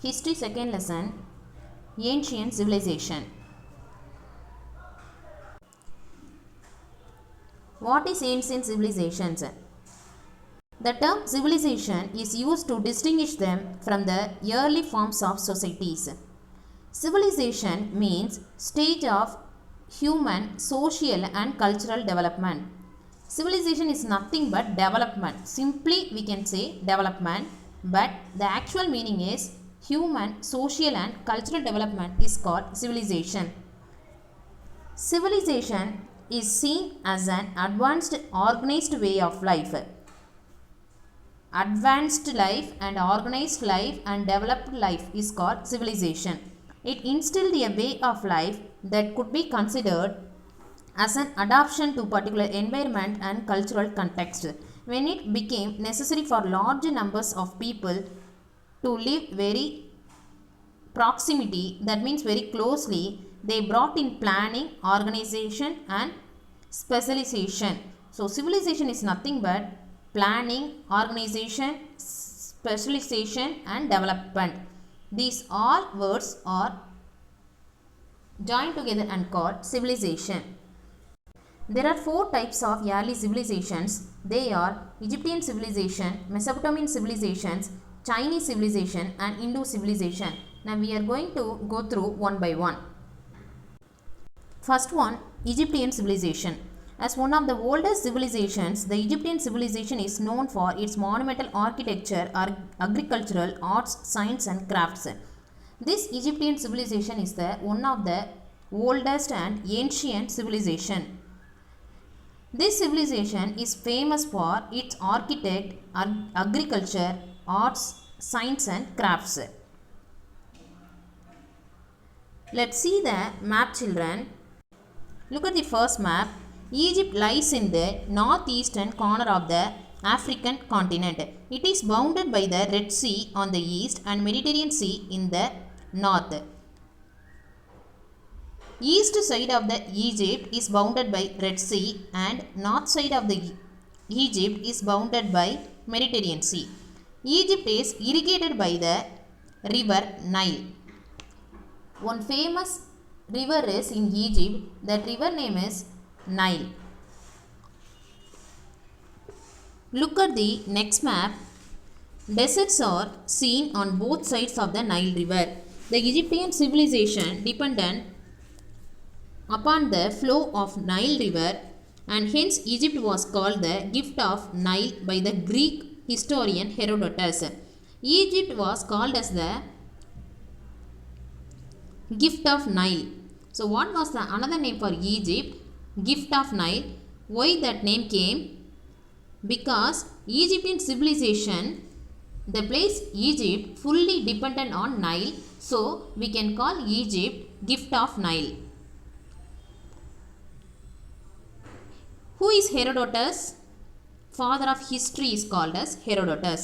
History second lesson, Ancient Civilization. What is ancient civilizations? The term civilization is used to distinguish them from the early forms of societies. Civilization means stage of human, social and cultural development. Civilization is nothing but development. Simply we can say development, but the actual meaning is human, social and cultural development is called civilization. Civilization is seen as an advanced organized way of life. Advanced life and organized life and developed life is called civilization. It instilled a way of life that could be considered as an adaptation to particular environment and cultural context. When it became necessary for large numbers of people to live very proximity, that means very closely, they brought in planning, organization and specialization. So civilization is nothing but planning, organization, specialization and development. These all words are joined together and called civilization. There are four types of early civilizations. They are Egyptian civilization, Mesopotamian civilizations, Chinese civilization and Hindu civilization. Now we are going to go through one by one. First one, Egyptian civilization. As one of the oldest civilizations, the Egyptian civilization is known for its monumental architecture, agricultural, arts, science and crafts. This Egyptian civilization is one of the oldest and ancient civilization. This civilization is famous for its architect, agriculture, arts, science and crafts. Let's see the map, children. Look at the first map. Egypt lies in the northeastern corner of the African continent. It is bounded by the Red Sea on the east and Mediterranean Sea in the north. East side of the Egypt is bounded by Red Sea and north side of the Egypt is bounded by Mediterranean Sea. Egypt is irrigated by the river Nile. One famous river is in Egypt. That river name is Nile. Look at the next map. Deserts are seen on both sides of the Nile river. The Egyptian civilization depended upon the flow of Nile river and hence Egypt was called the gift of Nile by the Greek historian Herodotus. Egypt was called as the gift of Nile. So what was the another name for Egypt? Gift of Nile. Why that name came? Because Egyptian civilization, the place Egypt fully dependent on Nile, so we can call Egypt gift of Nile. Who is Herodotus? Father of history is called as Herodotus.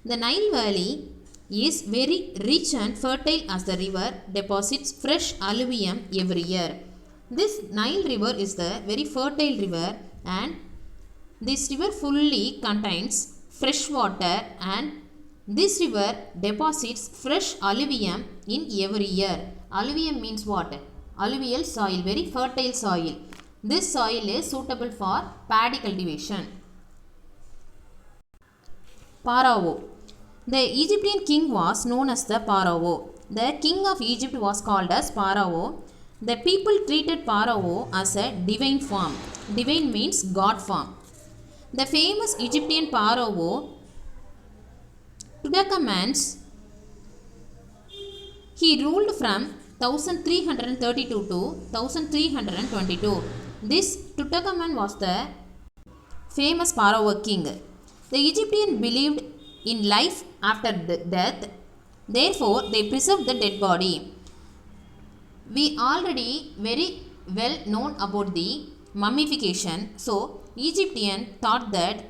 The Nile Valley is very rich and fertile as the river deposits fresh alluvium every year. This Nile river is the very fertile river and this river fully contains fresh water and this river deposits fresh alluvium in every year. Alluvium means what? Alluvial soil, very fertile soil. This soil is suitable for paddy cultivation. Pharaoh. The Egyptian king was known as the Pharaoh. The king of Egypt was called as Pharaoh. The people treated Pharaoh as a divine form. Divine means God form. The famous Egyptian Pharaoh Tutankhamun, he ruled from 1332 to 1322. This Tutankhamun was the famous Pharaoh king. The Egyptians believed in life after death. Therefore, they preserved the dead body. We already very well known about the mummification. So, Egyptians thought that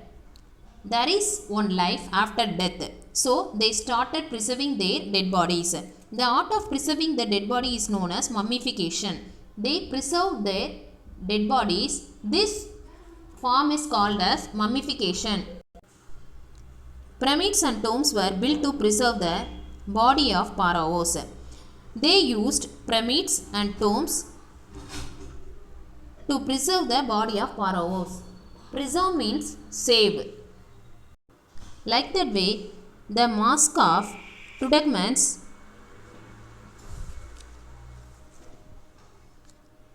there is one life after death. So, they started preserving their dead bodies. The art of preserving the dead body is known as mummification. They preserved their dead bodies. This form is called as mummification. Pyramids and tombs were built to preserve the body of pharaohs. They used pyramids and tombs to preserve the body of pharaohs. Preserve means save. Like that way, the mask of Tutankhamun's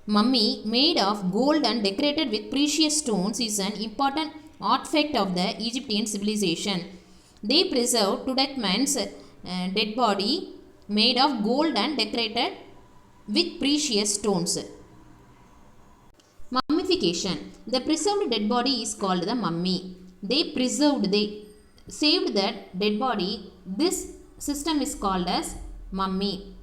mummy, made of gold and decorated with precious stones, is an important artifact of the Egyptian civilization. They preserved Tutankhamun's dead body, made of gold and decorated with precious stones. Mummification. The preserved dead body is called the mummy. They saved that dead body. This system is called as mummy.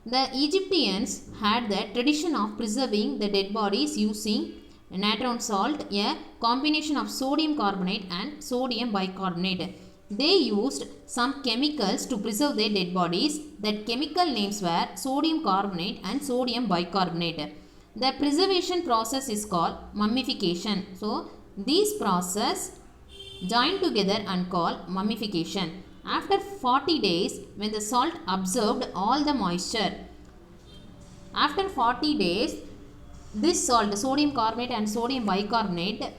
The Egyptians had the tradition of preserving the dead bodies using natron salt, a combination of sodium carbonate and sodium bicarbonate. They used some chemicals to preserve their dead bodies. That chemical names were sodium carbonate and sodium bicarbonate. The preservation process is called mummification. So, these process joined together and called mummification. After 40 days, when the salt absorbed all the moisture, after 40 days, this salt, sodium carbonate and sodium bicarbonate,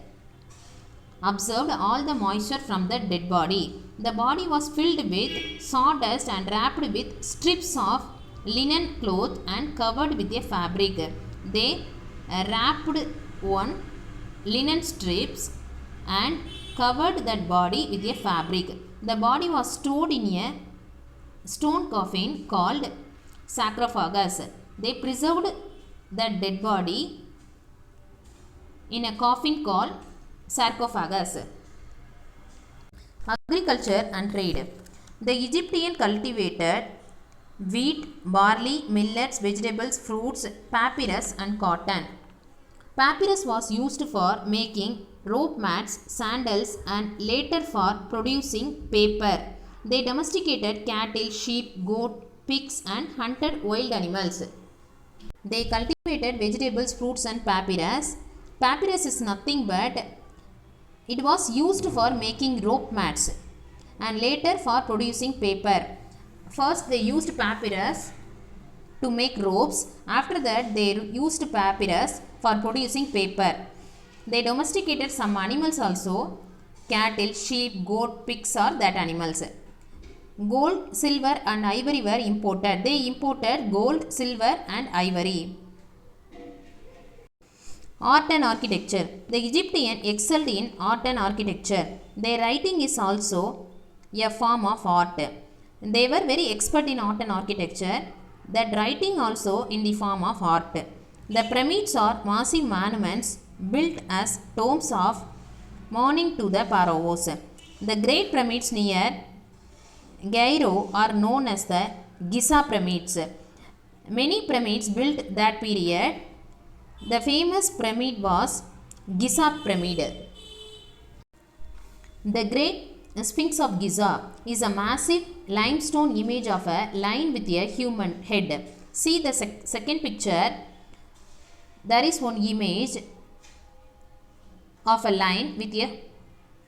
absorbed all the moisture from the dead body. The body was filled with sawdust and wrapped with strips of linen cloth and covered with a fabric. They wrapped one linen strips and covered that body with a fabric. The body was stored in a stone coffin called sarcophagus. They preserved that dead body in a coffin called sarcophagus. Agriculture and trade. The Egyptian cultivated wheat, barley, millets, vegetables, fruits, papyrus and cotton. Papyrus was used for making rope mats, sandals and later for producing paper. They domesticated cattle, sheep, goat, pigs and hunted wild animals. They cultivated vegetables, fruits and papyrus. Papyrus is nothing but it was used for making rope mats and later for producing paper. First they used papyrus to make ropes. After that they used papyrus for producing paper. They domesticated some animals also. Cattle, sheep, goat, pigs are that animals. Gold, silver and ivory were imported. They imported gold, silver and ivory. Art and architecture. The Egyptian excelled in art and architecture. Their writing is also a form of art. They were very expert in art and architecture. That writing also in the form of art. The pyramids are massive monuments built as tombs of mourning to the pharaohs. The great pyramids near Cairo are known as the Giza pyramids. Many pyramids built that period. The famous pyramid was Giza pyramid. The great Sphinx of Giza is a massive limestone image of a lion with a human head. See the second picture. There is one image of a lion with a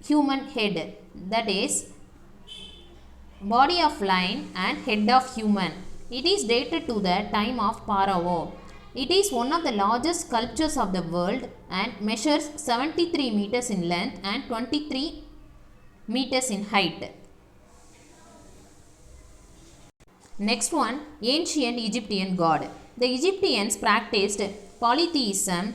human head, that is body of lion and head of human. It is dated to the time of Pharaoh. It is one of the largest sculptures of the world and measures 73 meters in length and 23 meters in height. Next one, ancient Egyptian god. The Egyptians practiced polytheism.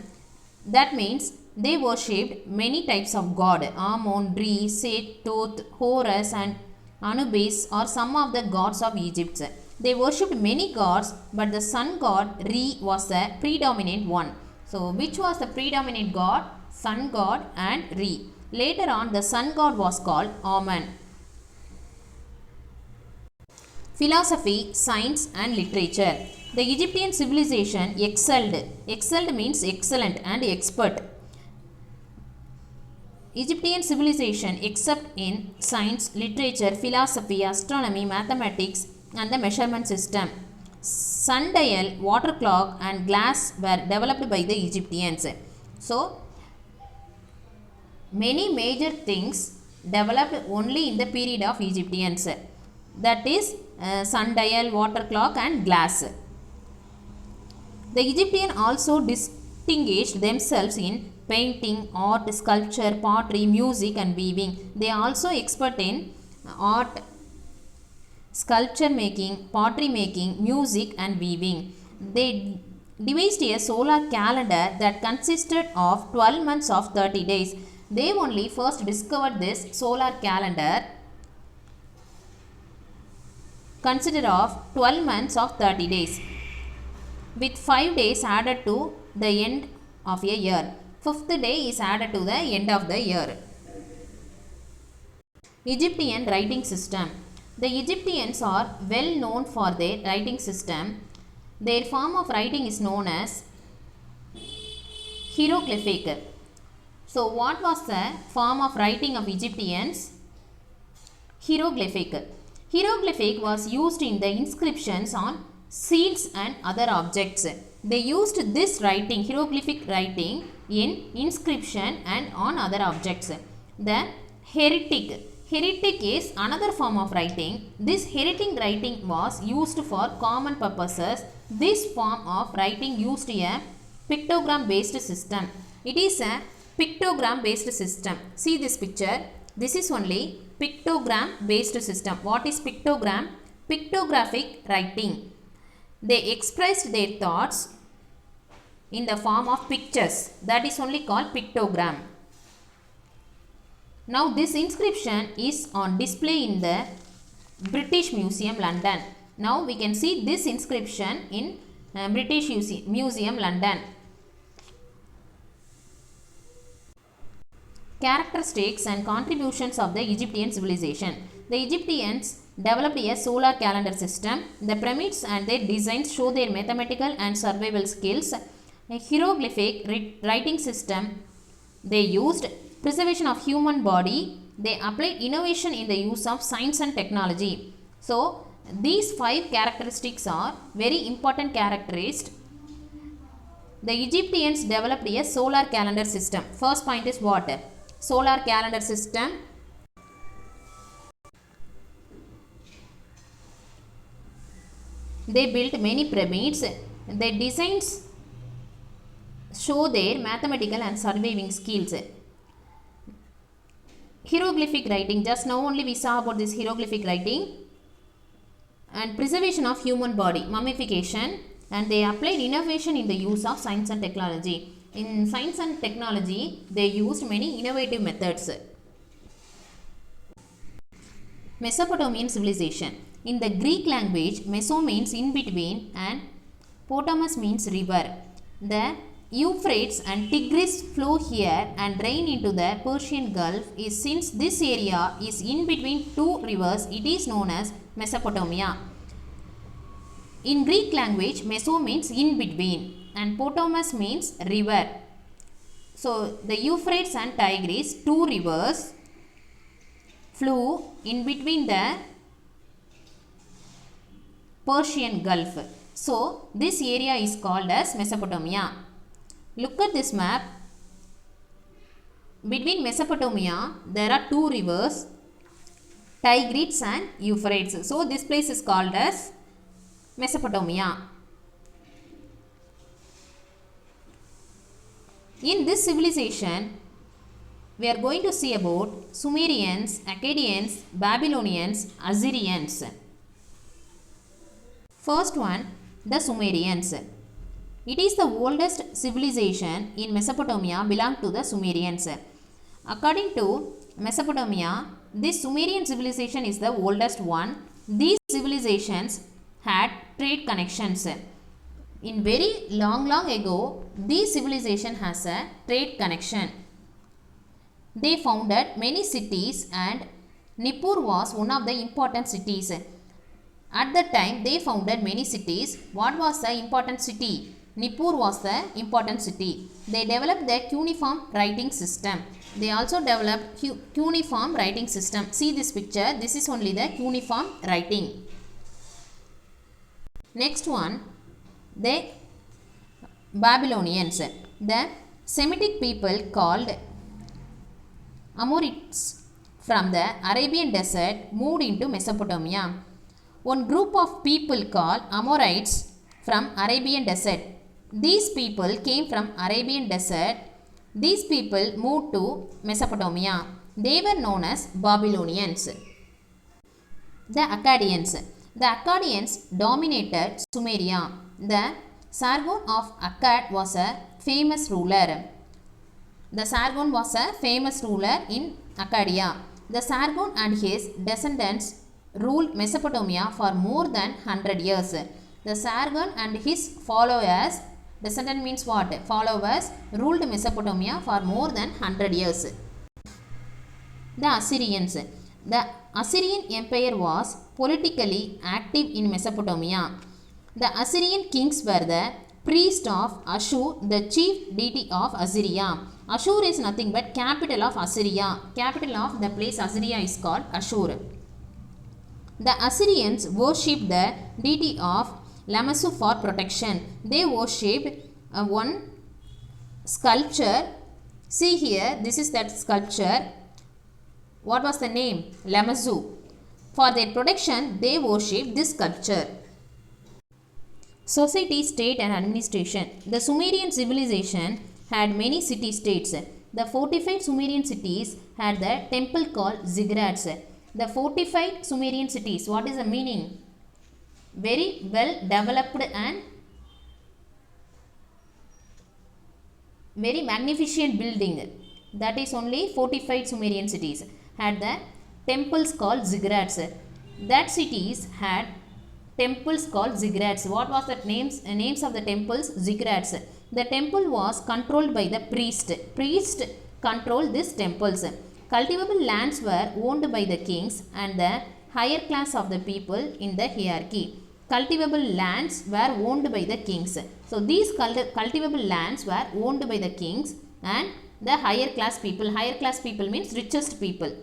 That means they worshipped many types of god. Amun, Re, Set, Thoth, Horus and Anubis are some of the gods of Egypt. They worshipped many gods, but the sun god Re was the predominant one. So, which was the predominant god? Sun god and Re. Later on, the sun god was called Amun. Philosophy, science and literature. The Egyptian civilization excelled. Excelled means excellent and expert. Egyptian civilization except in science, literature, philosophy, astronomy, mathematics and the measurement system. Sundial, water clock and glass were developed by the Egyptians. So, many major things developed only in the period of Egyptians. that is sundial, water clock and glass. The Egyptians also distinguished themselves in painting, art, sculpture, pottery, music and weaving. They are also expert in art, sculpture making, pottery making, music and weaving. They devised a solar calendar that consisted of 12 months of 30 days. They only first discovered this solar calendar consisted of 12 months of 30 days with 5 days added to the end of a year. Fifth day is added to the end of the year. Egyptian writing system. The Egyptians are well known for their writing system. Their form of writing is known as hieroglyphic. So what was the form of writing of Egyptians? Hieroglyphic. Hieroglyphic was used in the inscriptions on seals and other objects. They used this writing, hieroglyphic writing, in inscription and on other objects. The hieratic. Hieratic is another form of writing. This hieratic writing was used for common purposes. This form of writing used a pictogram based system. It is a pictogram based system. See this picture. This is only pictogram based system. What is pictogram? Pictographic writing. They expressed their thoughts in the form of pictures. That is only called pictogram. Now this inscription is on display in the British Museum, London. Now we can see this inscription in British Museum, London. Characteristics and contributions of the Egyptian civilization. The Egyptians developed a solar calendar system. The pyramids and their designs show their mathematical and survival skills. A hieroglyphic writing system they used. Preservation of human body. They applied innovation in the use of science and technology. So these 5 characteristics are very important characteristics. The Egyptians developed a solar calendar system. First point is what? Solar calendar system. They built many pyramids. Their designs show their mathematical and surveying skills. Hieroglyphic writing. Just now only we saw about this hieroglyphic writing. And preservation of human body, mummification. And they applied innovation in the use of science and technology. In science and technology, they used many innovative methods. Mesopotamian civilization. In the Greek language, Meso means in between and Potamus means river. The Euphrates and Tigris flow here and drain into the Persian Gulf. Since this area is in between 2 rivers, it is known as Mesopotamia. In Greek language, Meso means in between and Potamus means river. So the Euphrates and Tigris, 2 rivers, flow in between the Persian Gulf. So this area is called as Mesopotamia. Look at this map. Between Mesopotamia, there are 2 rivers, Tigris and Euphrates. So this place is called as Mesopotamia. In this civilization, we are going to see about Sumerians, Akkadians, Babylonians, Assyrians. First one, the Sumerians. It is the oldest civilization in Mesopotamia belonged to the Sumerians. According to Mesopotamia, this Sumerian civilization is the oldest one. These civilizations had trade connections. In very long ago, this civilization has a trade connection. They founded many cities and Nippur was one of the important cities. At that time, they founded many cities. What was the important city? Nippur was the important city. They developed the cuneiform writing system. They also developed cuneiform writing system. See this picture. This is only the cuneiform writing. Next one, the Babylonians. The Semitic people called Amorites from the Arabian desert moved into Mesopotamia. One group of people called Amorites from Arabian desert. These people came from Arabian desert. These people moved to Mesopotamia. They were known as Babylonians. The Akkadians. The Akkadians dominated Sumeria. The Sargon of Akkad was a famous ruler. The Sargon was a famous ruler in Akkadia. The Sargon and his descendants ruled Mesopotamia for more than 100 years. The Sargon and his followers, descendant means what? Followers ruled Mesopotamia for more than 100 years. The Assyrians. The Assyrian Empire was politically active in Mesopotamia. The Assyrian kings were the priest of Ashur, the chief deity of Assyria. Ashur is nothing but capital of Assyria. Capital of the place Assyria is called Ashur. The Assyrians worshipped the deity of Lamassu for protection. They worshipped one sculpture. See here, this is that sculpture. What was the name? Lamassu. For their protection, they worshipped this sculpture. Society, state and administration. The Sumerian civilization had many city-states. The fortified Sumerian cities had the temple called ziggurats. The fortified Sumerian cities, what is the meaning? Very well developed and very magnificent building. That is only fortified Sumerian cities. Had the temples called ziggurats. That cities had temples called ziggurats. What was the names of the temples? Ziggurats. The temple was controlled by the priest. Priest controlled these temples. Cultivable lands were owned by the kings and the higher class of the people in the hierarchy. Cultivable lands were owned by the kings. So these cultivable lands were owned by the kings and the higher class people. Higher class people means richest people.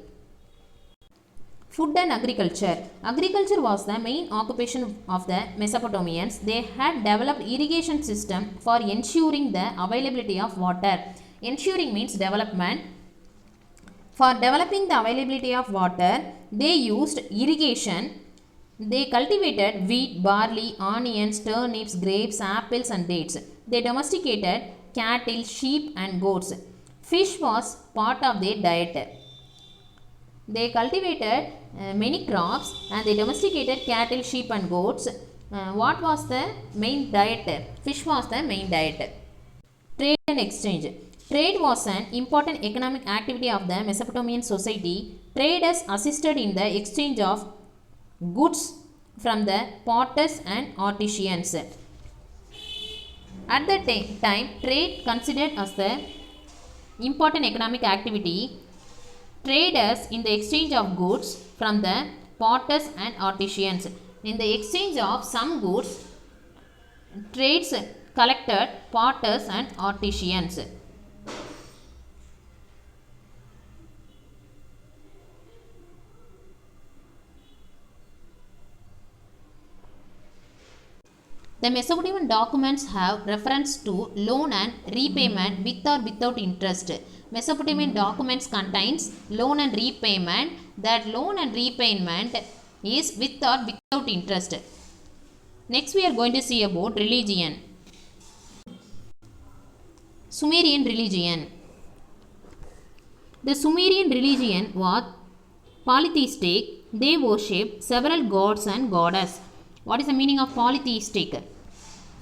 Food and agriculture. Agriculture was the main occupation of the Mesopotamians. They had developed irrigation system for ensuring the availability of water. Ensuring means development. For developing the availability of water, they used irrigation. They cultivated wheat, barley, onions, turnips, grapes, apples and dates. They domesticated cattle, sheep and goats. Fish was part of their diet. They cultivated many crops and they domesticated cattle, sheep and goats. What was the main diet? Fish was the main diet. Trade and exchange. Trade was an important economic activity of the Mesopotamian society. Traders assisted in the exchange of goods from the potters and artisans. At that time, trade considered as the important economic activity. Traders in the exchange of goods from the potters and artisans. In the exchange of some goods, trades collected potters and artisans. The Mesopotamian documents have reference to loan and repayment with or without interest. Mesopotamian documents contains loan and repayment. That loan and repayment is with or without interest. Next we are going to see about religion. Sumerian religion. The Sumerian religion was polytheistic. They worshipped several gods and goddesses. What is the meaning of polytheistic?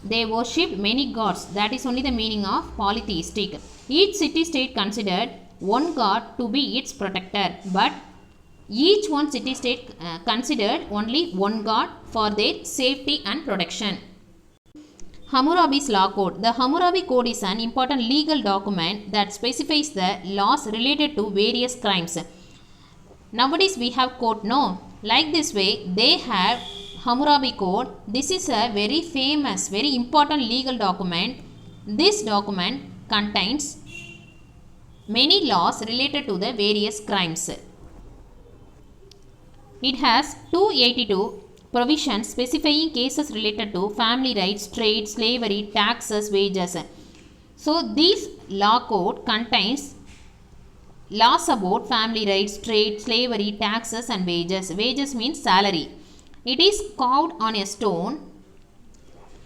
They worshipped many gods. That is only the meaning of polytheistic. Each city-state considered one god to be its protector, but each one city-state considered only one god for their safety and protection. Hammurabi's Law Code. The Hammurabi Code is an important legal document that specifies the laws related to various crimes. Nowadays we have court, no? Like this way, they have Hammurabi Code. This is a very famous, very important legal document. This document contains many laws related to the various crimes. It has 282 provisions specifying cases related to family rights, trade, slavery, taxes, wages. So, this law code contains laws about family rights, trade, slavery, taxes and wages. Wages means salary. It is carved on a stone.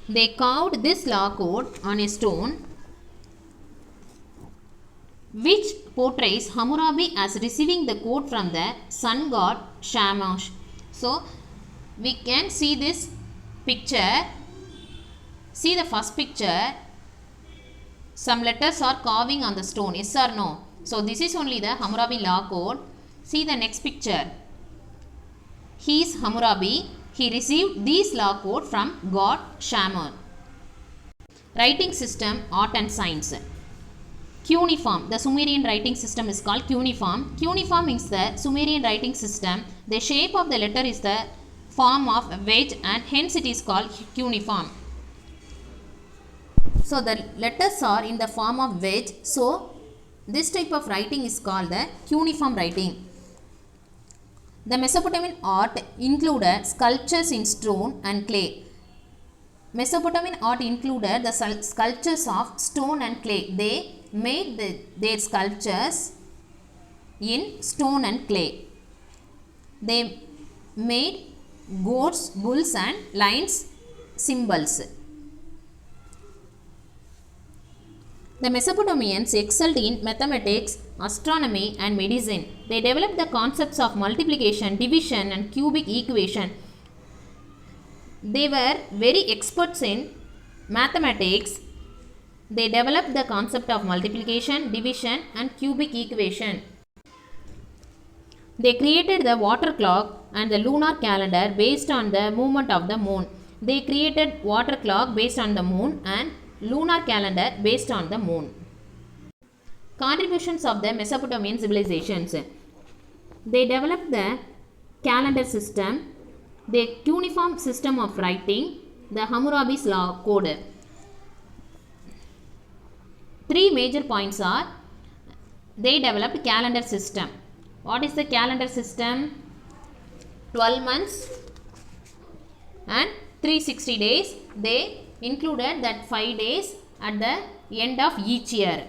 They carved this law code on a stone which portrays Hammurabi as receiving the code from the sun god Shamash. So we can see this picture. See the first picture. Some letters are carving on the stone. Yes or no? So this is only the Hammurabi law code. See the next picture. He is Hammurabi. He received this law code from god Shaman. Writing system, art and science. Cuneiform. The Sumerian writing system is called cuneiform. Cuneiform is the Sumerian writing system. The shape of the letter is the form of a wedge and hence it is called cuneiform. So the letters are in the form of wedge. So this type of writing is called the cuneiform writing. The Mesopotamian art included sculptures in stone and clay. Mesopotamian art included the sculptures of stone and clay. They made their sculptures in stone and clay. They made goats, bulls and lions symbols. The Mesopotamians excelled in mathematics, astronomy and medicine. They developed the concepts of multiplication, division and cubic equation. They were very experts in mathematics. They developed the concept of multiplication, division and cubic equation. They created the water clock and the lunar calendar based on the movement of the moon. They created water clock based on the moon and lunar calendar based on the moon. Contributions of the Mesopotamian civilizations. They developed the calendar system, the cuneiform system of writing, the Hammurabi's law code. Three major points are: they developed calendar system. What is the calendar system? 12 months and 360 days. They included that 5 days at the end of each year.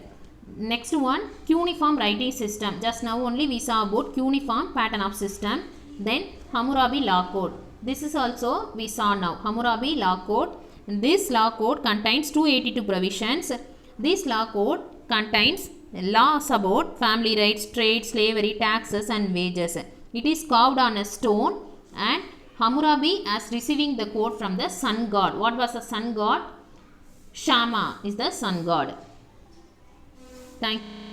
Next one, cuneiform writing system. Just now only we saw about cuneiform pattern of system. Then Hammurabi law code. This is also we saw now. Hammurabi law code. This law code contains 282 provisions. This law code contains laws about family rights, trade, slavery, taxes and wages. It is carved on a stone and Hammurabi as receiving the code from the sun god. What was the sun god? Shama is the sun god. Thank you.